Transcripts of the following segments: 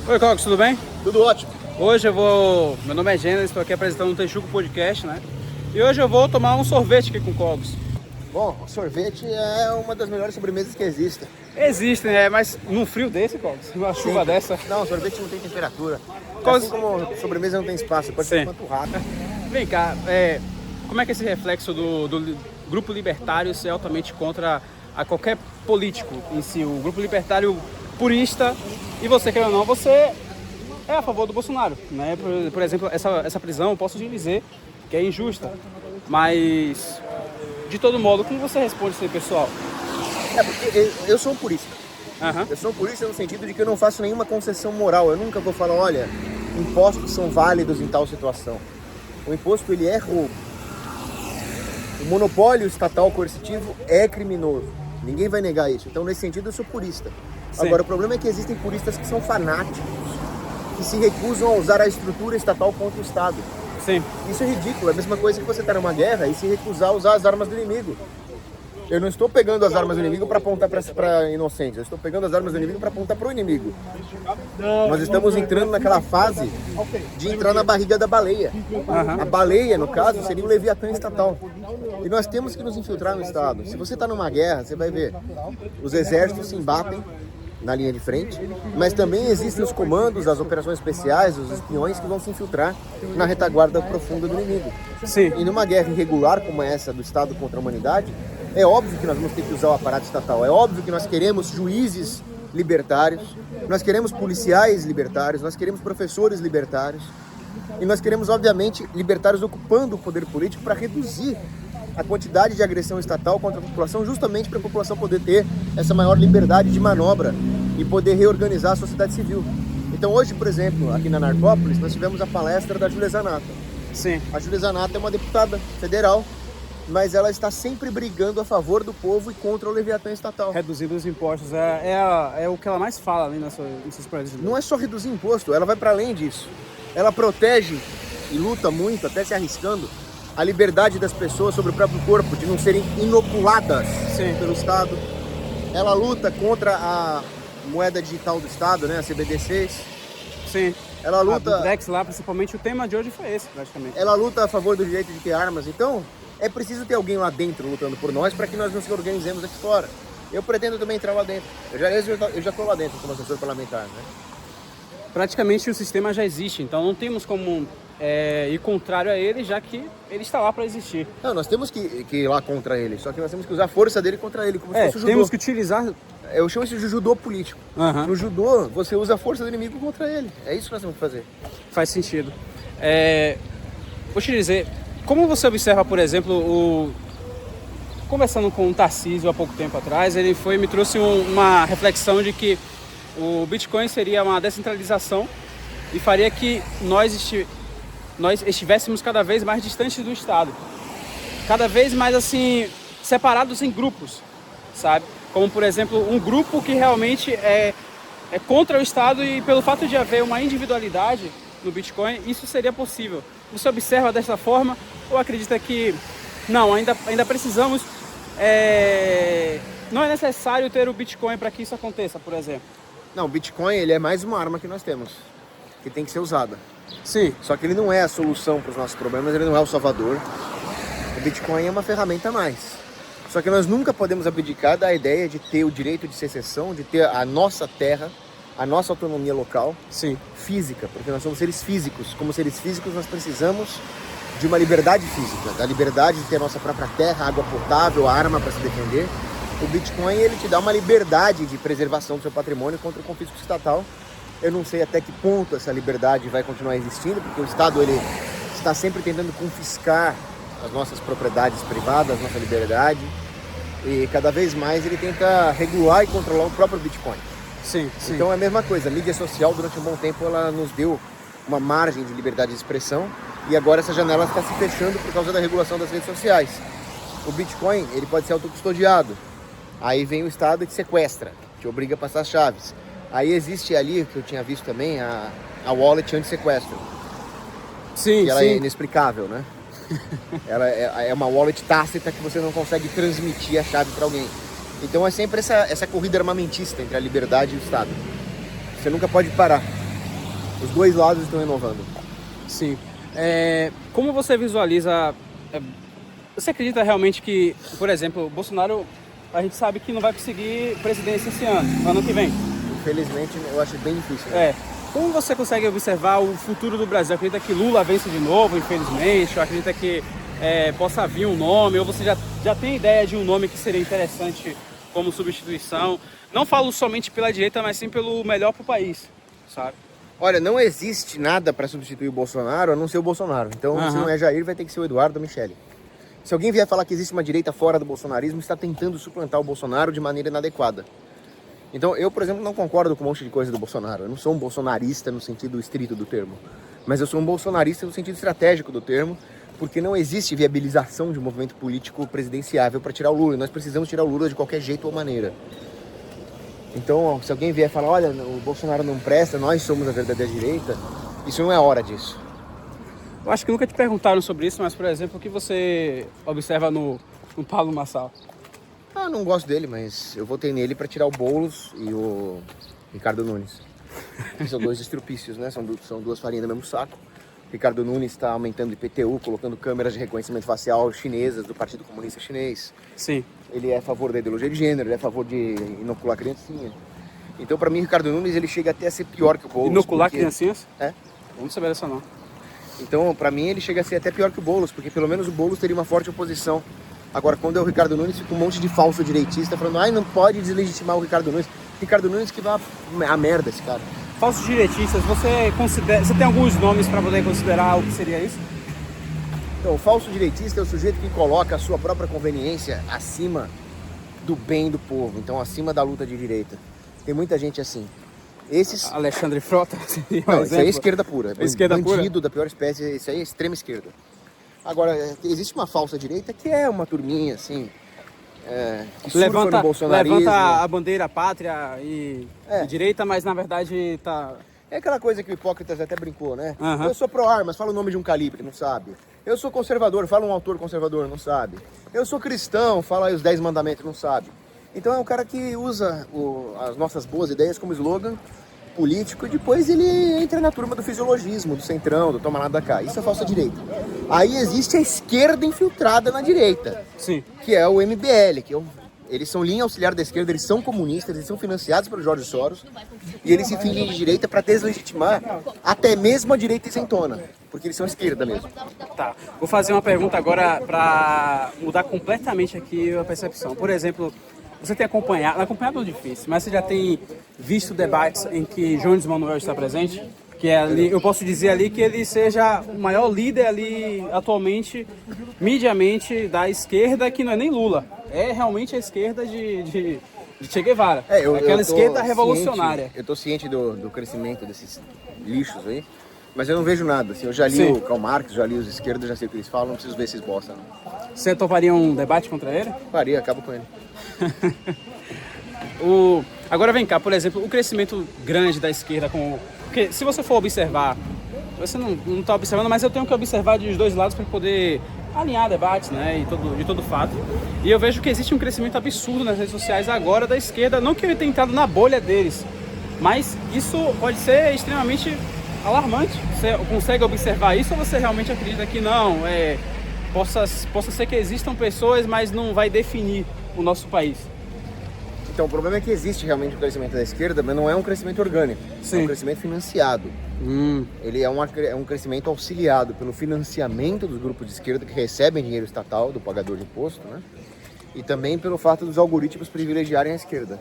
Oi, Cogos, tudo bem? Tudo ótimo. Hoje eu vou... Meu nome é Gênesis, estou aqui apresentando o Texugo Podcast, né? E hoje eu vou tomar um sorvete aqui com o Cogos. Bom, o sorvete é uma das melhores sobremesas que existem. Existem, mas num frio desse, Cogos, numa chuva dessa... Não, sorvete não tem temperatura. Cogos... Assim como sobremesa não tem espaço, pode ser quanto rato. Vem cá, como é que esse reflexo do grupo libertário ser altamente contra a qualquer político em si? O grupo libertário purista, e você, querendo ou não, você é a favor do Bolsonaro, né? Por exemplo, essa prisão, eu posso dizer que é injusta, mas de todo modo, como você responde isso aí, pessoal? Porque eu sou um purista. Uhum. Eu sou um purista no sentido de que eu não faço nenhuma concessão moral. Eu nunca vou falar, olha, impostos são válidos em tal situação. O imposto, ele é roubo. O monopólio estatal coercitivo é criminoso. Ninguém vai negar isso. Então, nesse sentido, eu sou purista. Sim. Agora, o problema é que existem puristas que são fanáticos, que se recusam a usar a estrutura estatal contra o Estado. Sim. Isso é ridículo. É a mesma coisa que você estar numa guerra e se recusar a usar as armas do inimigo. Eu não estou pegando as armas do inimigo para apontar para inocentes. Eu estou pegando as armas do inimigo para apontar para o inimigo. Nós estamos entrando naquela fase de entrar na barriga da baleia. Uhum. A baleia, no caso, seria o Leviatã estatal. E nós temos que nos infiltrar no Estado. Se você está numa guerra, você vai ver, os exércitos se embatem na linha de frente, mas também existem os comandos, as operações especiais, os espiões que vão se infiltrar na retaguarda profunda do inimigo. Sim. E numa guerra irregular como essa do Estado contra a humanidade, é óbvio que nós vamos ter que usar o aparato estatal, é óbvio que nós queremos juízes libertários, nós queremos policiais libertários, nós queremos professores libertários, e nós queremos, obviamente, libertários ocupando o poder político para reduzir a quantidade de agressão estatal contra a população, justamente para a população poder ter essa maior liberdade de manobra e poder reorganizar a sociedade civil. Então hoje, por exemplo, aqui na Narcópolis, nós tivemos a palestra da Júlia Zanata. Sim. A Júlia Zanata é uma deputada federal, mas ela está sempre brigando a favor do povo e contra o Leviatã estatal. Reduzindo os impostos é o que ela mais fala ali nesses projetos. Não é só reduzir imposto, ela vai para além disso. Ela protege e luta muito, até se arriscando, a liberdade das pessoas sobre o próprio corpo, de não serem inoculadas pelo Estado. Ela luta contra a moeda digital do Estado, né, a CBDCs. Sim. Ela luta... A Drex lá, principalmente, o tema de hoje foi esse, praticamente. Ela luta a favor do direito de ter armas. Então, é preciso ter alguém lá dentro lutando por nós para que nós nos organizemos aqui fora. Eu pretendo também entrar lá dentro. Eu já estou lá dentro como assessor parlamentar, né? Praticamente o sistema já existe, então não temos como ir contrário a ele, já que ele está lá para existir. Não, nós temos que ir lá contra ele, só que nós temos que usar a força dele contra ele, como se fosse o judô. Temos que utilizar... Eu chamo isso de judô político. Uhum. No judô, você usa a força do inimigo contra ele. É isso que nós temos que fazer. Faz sentido. Vou te dizer, como você observa, por exemplo, conversando com o Tarcísio há pouco tempo atrás, ele me trouxe uma reflexão de que o Bitcoin seria uma descentralização e faria que nós estivéssemos cada vez mais distantes do Estado. Cada vez mais, assim, separados em grupos, sabe? Como, por exemplo, um grupo que realmente é contra o Estado e pelo fato de haver uma individualidade no Bitcoin, isso seria possível. Você observa desta forma ou acredita que não, ainda precisamos... não é necessário ter o Bitcoin para que isso aconteça, por exemplo? Não, o Bitcoin ele é mais uma arma que nós temos, que tem que ser usada. Sim. Só que ele não é a solução para os nossos problemas, ele não é o salvador. O Bitcoin é uma ferramenta a mais. Só que nós nunca podemos abdicar da ideia de ter o direito de secessão, de ter a nossa terra, a nossa autonomia local, sim, física, porque nós somos seres físicos. Como seres físicos, nós precisamos de uma liberdade física, da liberdade de ter a nossa própria terra, água potável, arma para se defender. O Bitcoin, ele te dá uma liberdade de preservação do seu patrimônio contra o confisco estatal. Eu não sei até que ponto essa liberdade vai continuar existindo, porque o Estado, ele está sempre tentando confiscar as nossas propriedades privadas, nossa liberdade, e cada vez mais ele tenta regular e controlar o próprio Bitcoin. Sim, sim. Então é a mesma coisa, a mídia social durante um bom tempo ela nos deu uma margem de liberdade de expressão e agora essa janela está se fechando por causa da regulação das redes sociais. O Bitcoin, ele pode ser autocustodiado, aí vem o Estado e te sequestra, te obriga a passar as chaves. Aí existe ali, que eu tinha visto também, a wallet anti-sequestro. Sim, que ela sim. é inexplicável, né? Ela é uma wallet tácita que você não consegue transmitir a chave para alguém. Então é sempre essa corrida armamentista entre a liberdade e o Estado. Você nunca pode parar. Os dois lados estão inovando. Sim. Como você visualiza... é, Você acredita realmente que, por exemplo, o Bolsonaro, a gente sabe que não vai conseguir presidência esse ano que vem? Infelizmente, eu acho bem difícil. É. Como você consegue observar o futuro do Brasil? Acredita que Lula vence de novo, infelizmente? Ou acredita que possa vir um nome? Ou você já tem ideia de um nome que seria interessante como substituição? Não falo somente pela direita, mas sim pelo melhor para o país, sabe? Olha, não existe nada para substituir o Bolsonaro a não ser o Bolsonaro. Então, se não é Jair, vai ter que ser o Eduardo Michele. Se alguém vier falar que existe uma direita fora do bolsonarismo, está tentando suplantar o Bolsonaro de maneira inadequada. Então, eu, por exemplo, não concordo com um monte de coisa do Bolsonaro. Eu não sou um bolsonarista no sentido estrito do termo. Mas eu sou um bolsonarista no sentido estratégico do termo, porque não existe viabilização de um movimento político presidenciável para tirar o Lula. E nós precisamos tirar o Lula de qualquer jeito ou maneira. Então, se alguém vier falar, olha, o Bolsonaro não presta, nós somos a verdadeira direita, isso não é hora disso. Eu acho que nunca te perguntaram sobre isso, mas, por exemplo, o que você observa no Paulo Marçal? Eu não gosto dele, mas eu votei nele para tirar o Boulos e o Ricardo Nunes. Que são dois estrupícios, né? São duas farinhas do mesmo saco. Ricardo Nunes está aumentando IPTU, colocando câmeras de reconhecimento facial chinesas do Partido Comunista Chinês. Sim. Ele é a favor da ideologia de gênero, ele é a favor de inocular criancinha. Então, para mim, Ricardo Nunes, ele chega até a ser pior que o Boulos. Inocular criancinhas? É. Não sabia dessa não. Então, para mim, ele chega a ser até pior que o Boulos, porque pelo menos o Boulos teria uma forte oposição. Agora, quando é o Ricardo Nunes, fica um monte de falso direitista falando, ai, não pode deslegitimar o Ricardo Nunes. Ricardo Nunes que vai a merda, esse cara. Falsos direitistas, você tem alguns nomes para poder considerar o que seria isso? Então, o falso direitista é o sujeito que coloca a sua própria conveniência acima do bem do povo, então acima da luta de direita. Tem muita gente assim. Esses... Alexandre Frota? Não, isso aí é esquerda pura. Esquerda bandido pura? Da pior espécie, isso aí é extrema esquerda. Agora, existe uma falsa direita que é uma turminha, assim, que surfa no bolsonarismo. Levanta a bandeira pátria e direita, mas na verdade tá... É aquela coisa que o Hipócritas até brincou, né? Uhum. Eu sou pró-armas, fala o nome de um calibre, não sabe. Eu sou conservador, fala um autor conservador, não sabe. Eu sou cristão, fala aí os 10 mandamentos, não sabe. Então é um cara que usa as nossas boas ideias como slogan político e depois ele entra na turma do fisiologismo, do centrão, do toma nada da cá. Isso é falsa direita. Aí existe a esquerda infiltrada na direita. Sim. Que é o MBL, eles são linha auxiliar da esquerda, eles são comunistas, eles são financiados pelo Jorge Soros e eles se fingem de direita para deslegitimar até mesmo a direita isentona, porque eles são esquerda mesmo. Tá. Vou fazer uma pergunta agora para mudar completamente aqui a percepção. Por exemplo, você tem acompanhado é difícil, mas você já tem visto debates em que Jones Manuel está presente? Que é ali, eu posso dizer ali que ele seja o maior líder ali atualmente, mediamente, da esquerda, que não é nem Lula. É realmente a esquerda de Che Guevara. Aquela esquerda revolucionária. Eu tô ciente do crescimento desses lixos aí, mas eu não vejo nada. Assim, eu já li o Karl Marx, já li os esquerdos, já sei o que eles falam, não preciso ver esses bosta. Não. Você toparia um debate contra ele? Faria, acabo com ele. Agora vem cá, por exemplo, o crescimento grande da esquerda porque se você for observar, você não está observando, mas eu tenho que observar dos dois lados para poder alinhar debates, né, de todo fato. E eu vejo que existe um crescimento absurdo nas redes sociais agora da esquerda, não que eu tenha entrado na bolha deles, mas isso pode ser extremamente alarmante. Você consegue observar isso ou você realmente acredita que não, possa ser que existam pessoas, mas não vai definir o nosso país? Então, o problema é que existe realmente o crescimento da esquerda, mas não é um crescimento orgânico. Sim. É um crescimento financiado. Ele é um crescimento auxiliado pelo financiamento dos grupos de esquerda que recebem dinheiro estatal do pagador de imposto, né? E também pelo fato dos algoritmos privilegiarem a esquerda.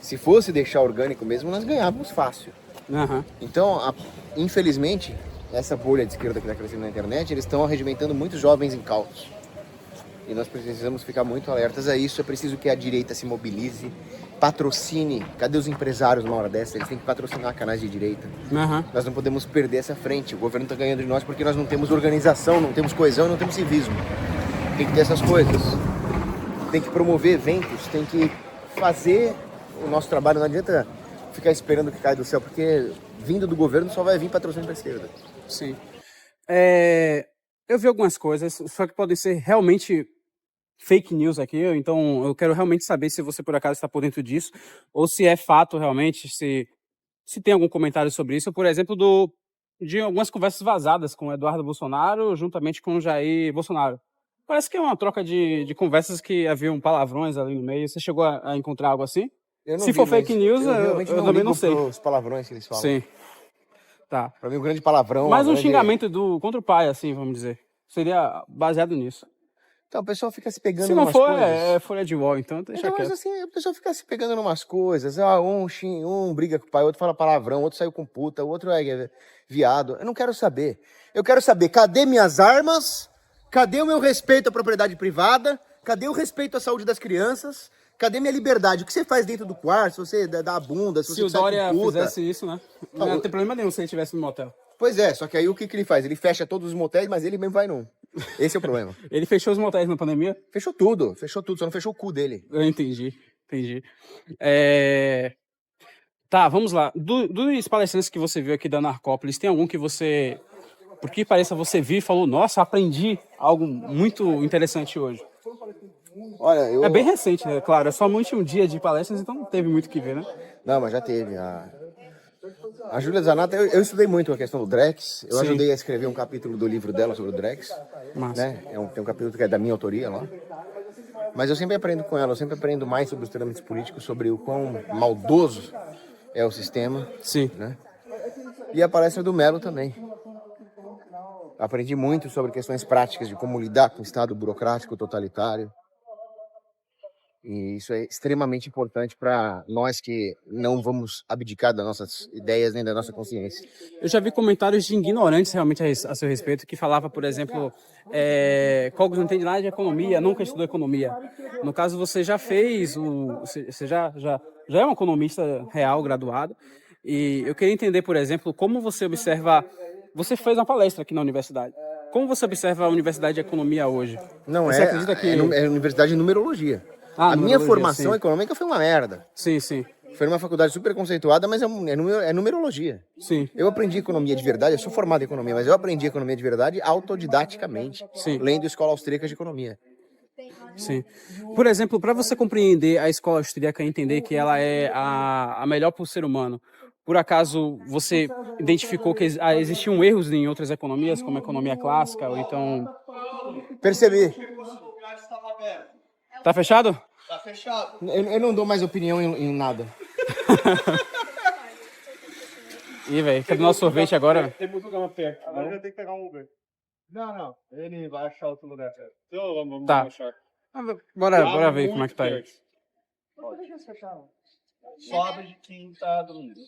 Se fosse deixar orgânico mesmo, nós ganhávamos fácil. Uhum. Então, infelizmente, essa bolha de esquerda que está crescendo na internet, eles estão arregimentando muitos jovens incautos. E nós precisamos ficar muito alertas a isso. É preciso que a direita se mobilize, patrocine. Cadê os empresários numa hora dessa? Eles têm que patrocinar canais de direita. Uhum. Nós não podemos perder essa frente. O governo está ganhando de nós porque nós não temos organização, não temos coesão, não temos civismo. Tem que ter essas coisas. Tem que promover eventos, tem que fazer o nosso trabalho. Não adianta ficar esperando que caia do céu, porque vindo do governo só vai vir patrocínio para a esquerda. Sim. Eu vi algumas coisas, só que podem ser realmente fake news aqui, então eu quero realmente saber se você por acaso está por dentro disso, ou se é fato realmente, se se tem algum comentário sobre isso, por exemplo, de algumas conversas vazadas com o Eduardo Bolsonaro, juntamente com o Jair Bolsonaro. Parece que é uma troca de conversas que haviam palavrões ali no meio. Você chegou a encontrar algo assim? Eu não Se vi, for fake mas news, eu eu realmente não também ligo não sei. pros palavrões que eles falam. Sim, tá. Pra mim, um grande palavrão... Mas um grande... xingamento contra o pai, assim, vamos dizer. Seria baseado nisso. Então, o pessoal fica se pegando Se não numas for, coisas. é folha de wall, então deixa Então, mas quieto. assim, o pessoal fica se pegando numas coisas. Um briga com o pai, outro fala palavrão, outro saiu com puta, o outro é viado. Eu não quero saber. Eu quero saber, cadê minhas armas? Cadê o meu respeito à propriedade privada? Cadê o respeito à saúde das crianças? Cadê minha liberdade? O que você faz dentro do quarto? Se você dá a bunda, se Se você o sai Dória com puta... fizesse isso, né? Não ia ter problema nenhum se ele estivesse no motel. Pois é, só que aí o que ele faz? Ele fecha todos os motéis, mas ele mesmo vai num. Esse é o problema. Ele fechou os motéis na pandemia? Fechou tudo, só não fechou o cu dele. Eu entendi. Tá, vamos lá. Dos palestrantes que você viu aqui da Narcópolis, tem algum que você, por que pareça, você viu e falou, nossa, aprendi algo muito interessante hoje? Olha, É bem recente, né? Claro, é somente um dia de palestras, então não teve muito o que ver, né? Não, mas já teve. A Júlia Zanata, eu estudei muito a questão do Drex. Eu Sim. ajudei a escrever um capítulo do livro dela sobre o Drex. Massa. Né? Tem um capítulo que é da minha autoria lá. Mas eu sempre aprendo com ela, eu sempre aprendo mais sobre os trâmites políticos, sobre o quão maldoso é o sistema. Sim. Né? E a palestra do Melo também. Aprendi muito sobre questões práticas de como lidar com o Estado burocrático totalitário. E isso é extremamente importante para nós que não vamos abdicar das nossas ideias nem da nossa consciência. Eu já vi comentários de ignorantes realmente a seu respeito, que falava, por exemplo, Cogos não entende nada de economia, nunca estudou economia. No caso, você já fez, você já é um economista real, graduado, e eu queria entender, por exemplo, como você observa, você fez uma palestra aqui na universidade, como você observa a Universidade de Economia hoje? Não você é, acredita que... é Universidade de Numerologia. Ah, a minha numerologia, formação sim. econômica foi uma merda. Sim, sim. Foi numa faculdade super conceituada, mas é numerologia. Sim. Eu aprendi economia de verdade, eu sou formado em economia, mas eu aprendi economia de verdade autodidaticamente, Sim. lendo Escola Austríaca de Economia. Sim. Por exemplo, para você compreender a escola austríaca e entender que ela é a melhor para o ser humano, por acaso você identificou que existiam erros em outras economias, como a economia clássica, ou então... Percebi. Tá fechado? Tá fechado. Eu não dou mais opinião em nada. Ih, velho, cadê o nosso sorvete agora? Tem muito lugar perto. Agora já tem que pegar um Uber. Não. Ele vai achar outro lugar perto. Então vamos Tá. achar. Bora ver como é que tá aí. Sobe de quinta a domingo.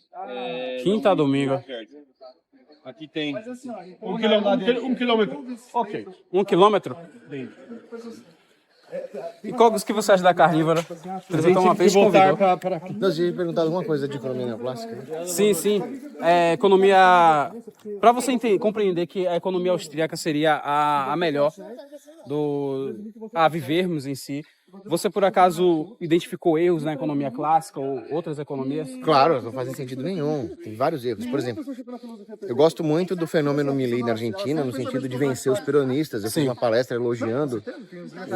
Quinta a domingo. Aqui tem 1 quilômetro. Ok. 1 quilômetro? E qual que você acha da carnívora? Você uma vez convidou. para aqui. Nós ia perguntar alguma coisa de economia neoclássica. Né? Sim. Economia... Para você compreender que a economia austríaca seria a melhor a vivermos em si, você por acaso identificou erros na economia clássica ou outras economias? Claro, não fazem sentido nenhum. Tem vários erros. Por exemplo, eu gosto muito do fenômeno Milei na Argentina, no sentido de vencer os peronistas. Eu fiz uma palestra elogiando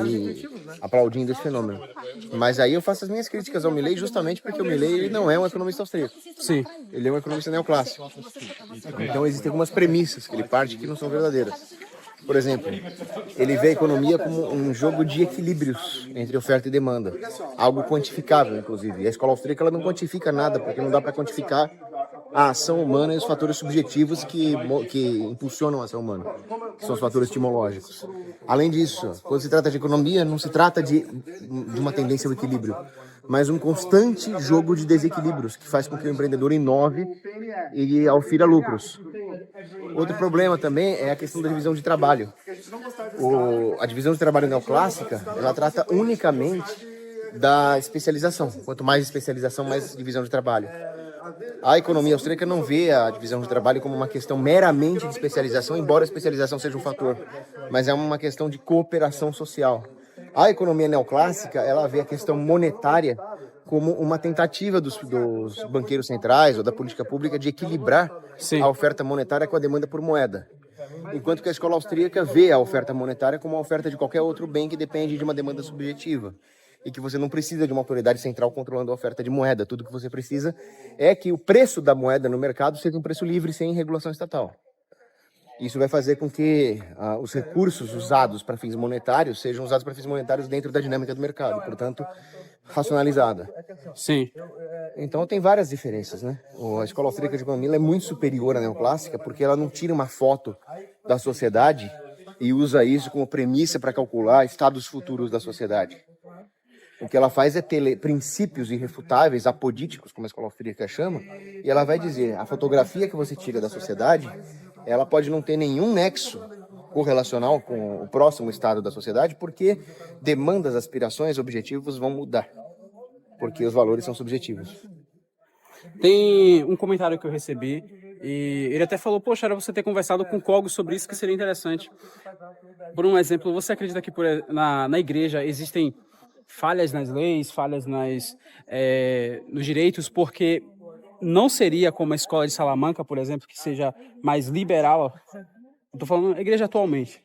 e aplaudindo esse fenômeno. Mas aí eu faço as minhas críticas ao Milei justamente porque o Milei ele não é um economista austríaco. Sim. Ele é um economista neoclássico. Então existem algumas premissas que ele parte que não são verdadeiras. Por exemplo, ele vê a economia como um jogo de equilíbrios entre oferta e demanda. Algo quantificável, inclusive. E a escola austríaca ela não quantifica nada, porque não dá para quantificar a ação humana e os fatores subjetivos que impulsionam a ação humana, que são os fatores etimológicos. Além disso, quando se trata de economia, não se trata de uma tendência ao equilíbrio, mas um constante jogo de desequilíbrios que faz com que o empreendedor inove e aufira lucros. Outro problema também é a questão da divisão de trabalho. A divisão de trabalho neoclássica, ela trata unicamente da especialização. Quanto mais especialização, mais divisão de trabalho. A economia austríaca não vê a divisão de trabalho como uma questão meramente de especialização, embora a especialização seja um fator, mas é uma questão de cooperação social. A economia neoclássica, ela vê a questão monetária como uma tentativa dos banqueiros centrais ou da política pública de equilibrar a oferta monetária com a demanda por moeda. Enquanto que a escola austríaca vê a oferta monetária como a oferta de qualquer outro bem que depende de uma demanda subjetiva. e que você não precisa de uma autoridade central controlando a oferta de moeda. Tudo que você precisa é que o preço da moeda no mercado seja um preço livre, sem regulação estatal. Isso vai fazer com que os recursos usados para fins monetários sejam usados para fins monetários dentro da dinâmica do mercado, portanto, racionalizada. Sim. Então tem várias diferenças, né? A escola austríaca de economia é muito superior à neoclássica porque ela não tira uma foto da sociedade e usa isso como premissa para calcular estados futuros da sociedade. O que ela faz é ter princípios irrefutáveis, apodíticos, como a escola austríaca chama, e ela vai dizer, a fotografia que você tira da sociedade, ela pode não ter nenhum nexo correlacional com o próximo estado da sociedade, porque demandas, aspirações, objetivos vão mudar, porque os valores são subjetivos. Tem um comentário que eu recebi e ele até falou, poxa, era você ter conversado com o Cogos sobre isso que seria interessante. Por um exemplo, você acredita que na igreja existem falhas nas leis, falhas nos direitos, porque não seria como a escola de Salamanca, por exemplo, que seja mais liberal? Eu tô falando da igreja atualmente.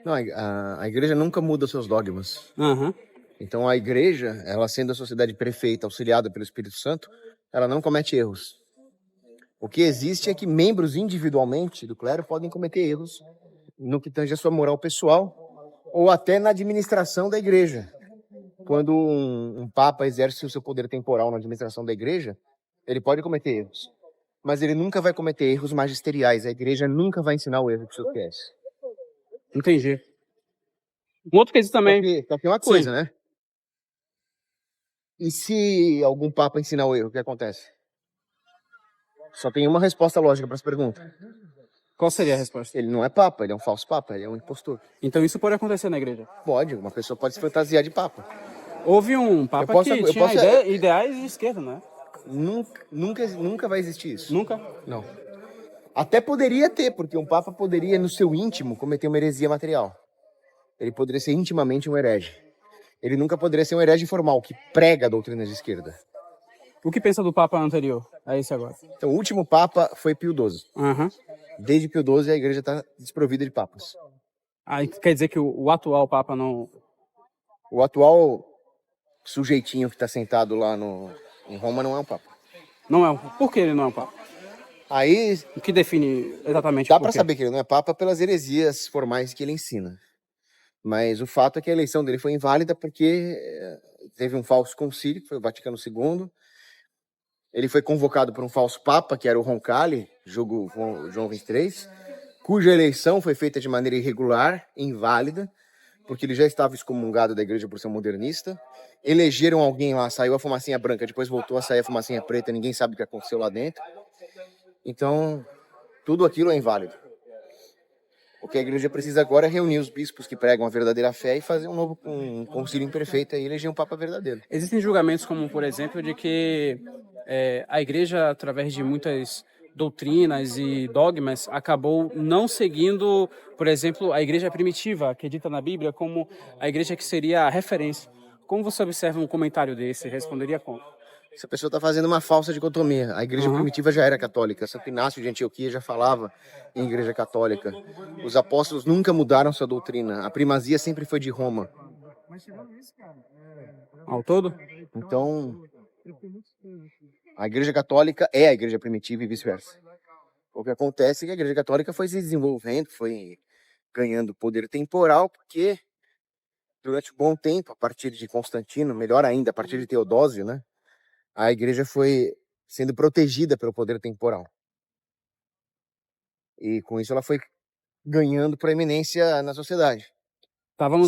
Não, a igreja nunca muda seus dogmas. Uhum. Então a igreja, ela sendo a sociedade perfeita, auxiliada pelo Espírito Santo, ela não comete erros. O que existe é que membros individualmente do clero podem cometer erros no que tange a sua moral pessoal ou até na administração da igreja. Quando um papa exerce o seu poder temporal na administração da igreja, ele pode cometer erros. Mas ele nunca vai cometer erros magisteriais. A igreja nunca vai ensinar o erro que o senhor quer. Entendi. Um outro quesito também. Só que uma coisa, né? E se algum papa ensinar o erro, o que acontece? Só tem uma resposta lógica para essa pergunta. Qual seria a resposta? Ele não é papa, ele é um falso papa, ele é um impostor. Então isso pode acontecer na igreja? Pode, uma pessoa pode se fantasiar de papa. Houve um papa que tinha ideais de esquerda, né? Nunca vai existir isso. Nunca? Não. Até poderia ter, porque um papa poderia, no seu íntimo, cometer uma heresia material. Ele poderia ser intimamente um herege. Ele nunca poderia ser um herege formal, que prega doutrinas de esquerda. O que pensa do papa anterior a esse agora? Então, o último papa foi Pio XII. Uhum. Desde Pio XII, a igreja está desprovida de papas. Ah, quer dizer que o atual papa não... O atual sujeitinho que está sentado lá em Roma não é um papa. Não é um... Por que ele não é um papa? Aí... O que define exatamente Dá para saber que ele não é papa pelas heresias formais que ele ensina. Mas o fato é que a eleição dele foi inválida porque teve um falso concílio, que foi o Vaticano II. Ele foi convocado por um falso papa, que era o Roncalli, julgo João XXIII, cuja eleição foi feita de maneira irregular, inválida, porque ele já estava excomungado da igreja por ser um modernista. Elegeram alguém lá, saiu a fumacinha branca, depois voltou a sair a fumacinha preta, ninguém sabe o que aconteceu lá dentro. Então, tudo aquilo é inválido. O que a igreja precisa agora é reunir os bispos que pregam a verdadeira fé e fazer um concílio imperfeito e eleger um papa verdadeiro. Existem julgamentos como, por exemplo, de que a igreja, através de muitas doutrinas e dogmas, acabou não seguindo, por exemplo, a igreja primitiva, que é dita na Bíblia como a igreja que seria a referência. Como você observa um comentário desse? Responderia como? Essa pessoa está fazendo uma falsa dicotomia. A igreja primitiva já era católica. Santo Inácio de Antioquia já falava em igreja católica. Os apóstolos nunca mudaram sua doutrina. A primazia sempre foi de Roma. Ao todo? Então, a igreja católica é a igreja primitiva e vice-versa. O que acontece é que a igreja católica foi se desenvolvendo, foi ganhando poder temporal, porque durante um bom tempo, a partir de Constantino, melhor ainda, a partir de Teodósio, né? A igreja foi sendo protegida pelo poder temporal. E com isso ela foi ganhando proeminência na sociedade.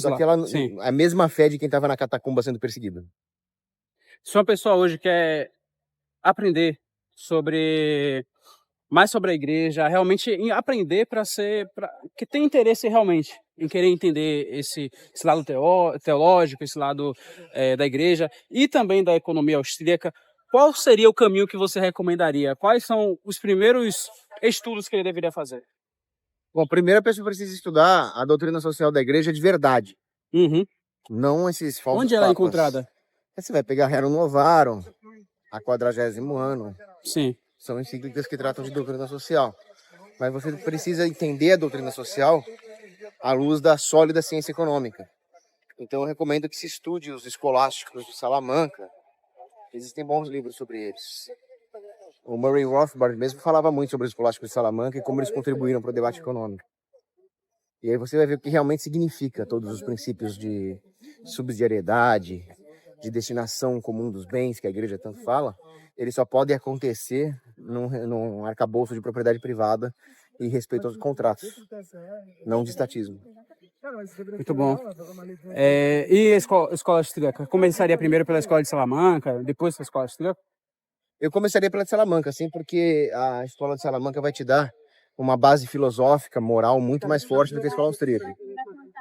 Só que ela, a mesma fé de quem estava na catacumba sendo perseguido. Se uma pessoa hoje quer aprender mais sobre a igreja, realmente aprender que tem interesse realmente em querer entender esse lado teológico, esse lado da igreja e também da economia austríaca, qual seria o caminho que você recomendaria? Quais são os primeiros estudos que ele deveria fazer? Bom, primeiro a pessoa precisa estudar a doutrina social da igreja de verdade. Uhum. Não esses falsos Onde ela é papas. encontrada? Você vai pegar Rerum Novarum, a 40º ano. Sim. São encíclicas que tratam de doutrina social. Mas você precisa entender a doutrina social à luz da sólida ciência econômica. Então eu recomendo que se estude os escolásticos de Salamanca. Existem bons livros sobre eles. O Murray Rothbard mesmo falava muito sobre os escolásticos de Salamanca e como eles contribuíram para o debate econômico. E aí você vai ver o que realmente significa todos os princípios de subsidiariedade, de destinação comum dos bens, que a igreja tanto fala. Eles só podem acontecer num arcabouço de propriedade privada e respeito aos contratos, não de estatismo. Muito bom. E a escola austríaca? Começaria primeiro pela escola de Salamanca, depois pela escola austríaca? Eu começaria pela de Salamanca, assim, porque a escola de Salamanca vai te dar uma base filosófica, moral muito mais forte do que a escola austríaca.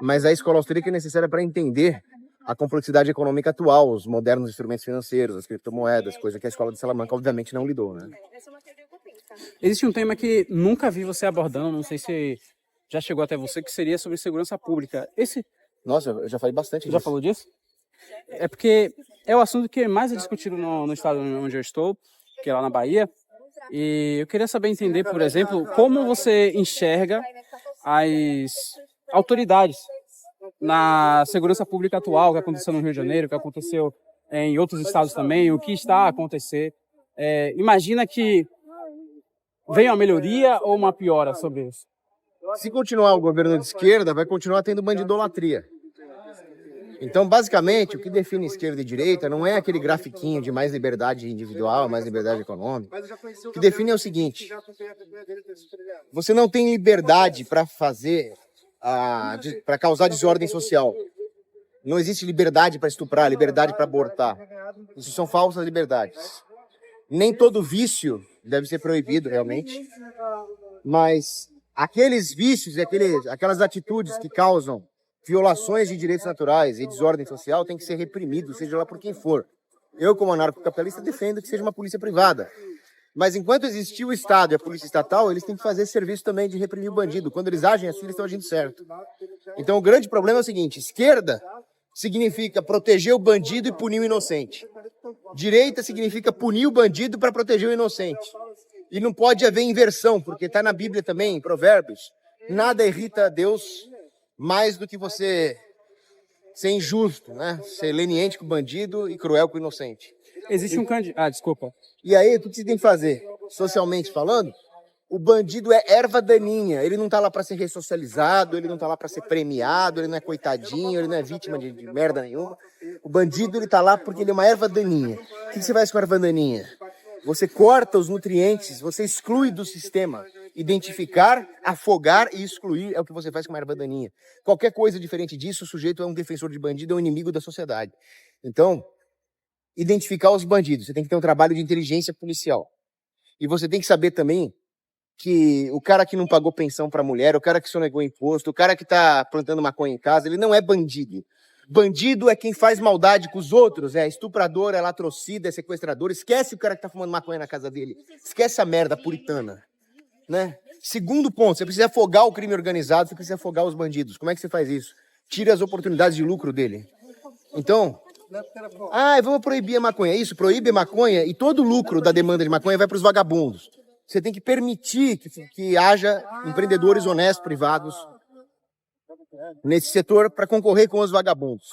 Mas a escola austríaca é necessária para entender a complexidade econômica atual, os modernos instrumentos financeiros, as criptomoedas, coisa que a escola de Salamanca obviamente não lidou, né? Existe um tema que nunca vi você abordando, não sei se já chegou até você, que seria sobre segurança pública. Nossa, eu já falei bastante disso. Já falou disso? É porque é o assunto que mais é discutido no estado onde eu estou, que é lá na Bahia. E eu queria saber entender, por exemplo, como você enxerga as autoridades na segurança pública atual, que aconteceu no Rio de Janeiro, que aconteceu em outros estados também, o que está a acontecer. Imagina que venha uma melhoria ou uma piora sobre isso? Se continuar o governo de esquerda, vai continuar tendo bandidolatria. Então, basicamente, o que define esquerda e direita não é aquele grafiquinho de mais liberdade individual, mais liberdade econômica. O que define é o seguinte: você não tem liberdade para para causar desordem social. Não existe liberdade para estuprar, liberdade para abortar. Isso são falsas liberdades. Nem todo vício deve ser proibido, realmente. Mas aqueles vícios e aquelas atitudes que causam violações de direitos naturais e desordem social têm que ser reprimidos, seja lá por quem for. Eu, como anarcocapitalista, defendo que seja uma polícia privada. Mas enquanto existir o Estado e a polícia estatal, eles têm que fazer esse serviço também de reprimir o bandido. Quando eles agem assim, eles estão agindo certo. Então o grande problema é o seguinte: esquerda significa proteger o bandido e punir o inocente. Direita significa punir o bandido para proteger o inocente. E não pode haver inversão, porque está na Bíblia também, em Provérbios. Nada irrita a Deus mais do que você ser injusto, né? Ser leniente com o bandido e cruel com o inocente. Existe um candidato... desculpa. E aí, o que você tem que fazer? Socialmente falando, o bandido é erva daninha. Ele não tá lá para ser ressocializado, ele não tá lá para ser premiado, ele não é coitadinho, ele não é vítima de merda nenhuma. O bandido, ele tá lá porque ele é uma erva daninha. O que você faz com a erva daninha? Você corta os nutrientes, você exclui do sistema. Identificar, afogar e excluir é o que você faz com uma erva daninha. Qualquer coisa diferente disso, o sujeito é um defensor de bandido, é um inimigo da sociedade. Então, identificar os bandidos. Você tem que ter um trabalho de inteligência policial. E você tem que saber também que o cara que não pagou pensão para a mulher, o cara que sonegou imposto, o cara que está plantando maconha em casa, ele não é bandido. Bandido é quem faz maldade com os outros, é estuprador, é latrocida, é sequestrador. Esquece o cara que está fumando maconha na casa dele. Esquece a merda puritana. Né? Segundo ponto, você precisa afogar o crime organizado, você precisa afogar os bandidos. Como é que você faz isso? Tira as oportunidades de lucro dele. Então, vamos proibir a maconha. Isso, proíbe a maconha e todo o lucro da demanda de maconha vai para os vagabundos. Você tem que permitir que haja empreendedores honestos, privados, nesse setor para concorrer com os vagabundos.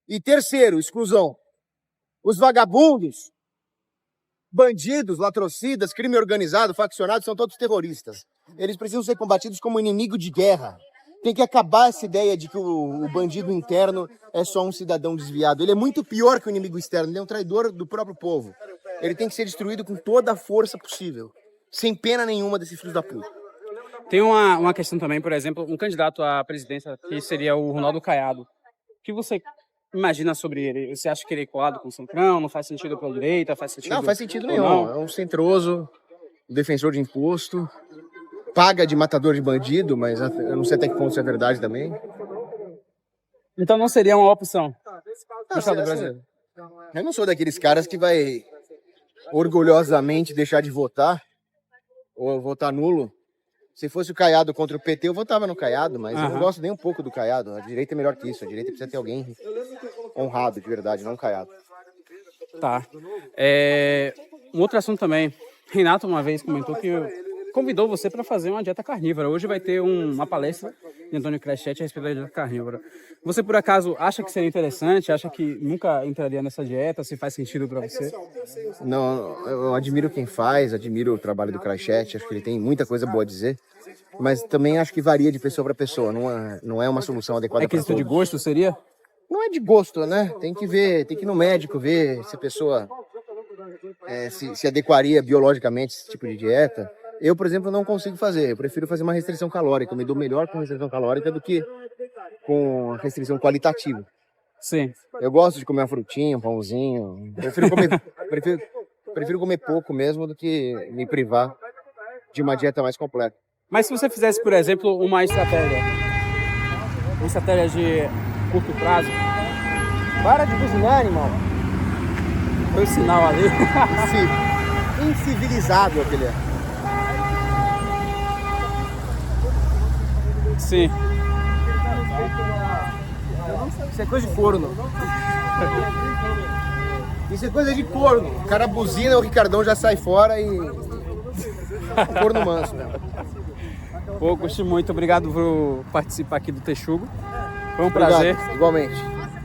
E terceiro, exclusão. Os vagabundos, bandidos, latrocidas, crime organizado, faccionados, são todos terroristas. Eles precisam ser combatidos como inimigo de guerra. Tem que acabar essa ideia de que o bandido interno é só um cidadão desviado. Ele é muito pior que o inimigo externo, ele é um traidor do próprio povo. Ele tem que ser destruído com toda a força possível, sem pena nenhuma desses filhos da puta. Tem uma questão também, por exemplo, um candidato à presidência que seria o Ronaldo Caiado. O que você imagina sobre ele? Você acha que ele é colado com o Centrão? Não faz sentido para a direita? Faz sentido? Não faz sentido nenhum. É um centroso, defensor de imposto, paga de matador de bandido, mas eu não sei até que ponto isso é verdade também. Então não seria uma opção no Estado brasileiro? Eu não sou daqueles caras que vai orgulhosamente deixar de votar ou votar nulo. Se fosse o Caiado contra o PT, eu votava no Caiado, mas eu não gosto nem um pouco do Caiado. A direita é melhor que isso. A direita precisa ter alguém honrado, de verdade, não um Caiado. Tá. Um outro assunto também. Renato uma vez comentou que convidou você para fazer uma dieta carnívora. Hoje vai ter uma palestra de Antônio Crescete a respeito da dieta carnívora. Você, por acaso, acha que seria interessante? Acha que nunca entraria nessa dieta? Se faz sentido para você? Não, eu admiro quem faz, admiro o trabalho do Crescete, acho que ele tem muita coisa boa a dizer, mas também acho que varia de pessoa para pessoa, não é uma solução adequada É para questão de todos. gosto, seria? Não é de gosto, né? Tem que ver, tem que ir no médico ver se a pessoa se adequaria biologicamente a esse tipo de dieta. Eu, por exemplo, não consigo fazer. Eu prefiro fazer uma restrição calórica. Eu me dou melhor com restrição calórica do que com restrição qualitativa. Sim. Eu gosto de comer uma frutinha, um pãozinho. Prefiro comer pouco mesmo do que me privar de uma dieta mais completa. Mas se você fizesse, por exemplo, uma estratégia de curto prazo, Para de buzinar, animal. foi o sinal ali. Incivilizado aquele é. Sim. Isso é coisa de corno. Isso é coisa de corno. O cara buzina, o Ricardão já sai fora e... corno manso, né? Pô, gostei muito. Obrigado por participar aqui do Texugo. Foi um Obrigado, prazer. igualmente.